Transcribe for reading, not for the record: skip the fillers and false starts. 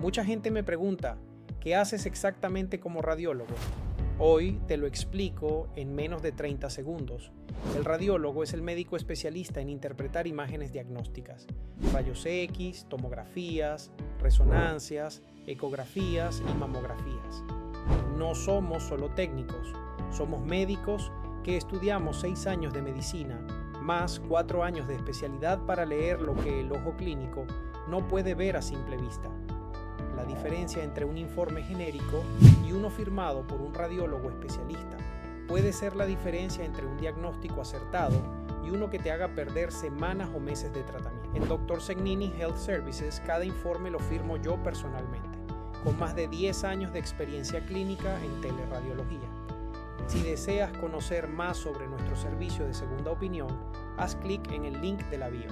Mucha gente me pregunta, ¿qué haces exactamente como radiólogo? Hoy te lo explico en menos de 30 segundos. El radiólogo es el médico especialista en interpretar imágenes diagnósticas, rayos X, tomografías, resonancias, ecografías y mamografías. No somos solo técnicos, somos médicos que estudiamos 6 años de medicina, más 4 años de especialidad para leer lo que el ojo clínico no puede ver a simple vista. La diferencia entre un informe genérico y uno firmado por un radiólogo especialista puede ser la diferencia entre un diagnóstico acertado y uno que te haga perder semanas o meses de tratamiento. En Dr. Segnini Health Services, cada informe lo firmo yo personalmente, con más de 10 años de experiencia clínica en teleradiología. Si deseas conocer más sobre nuestro servicio de segunda opinión, haz clic en el link de la bio.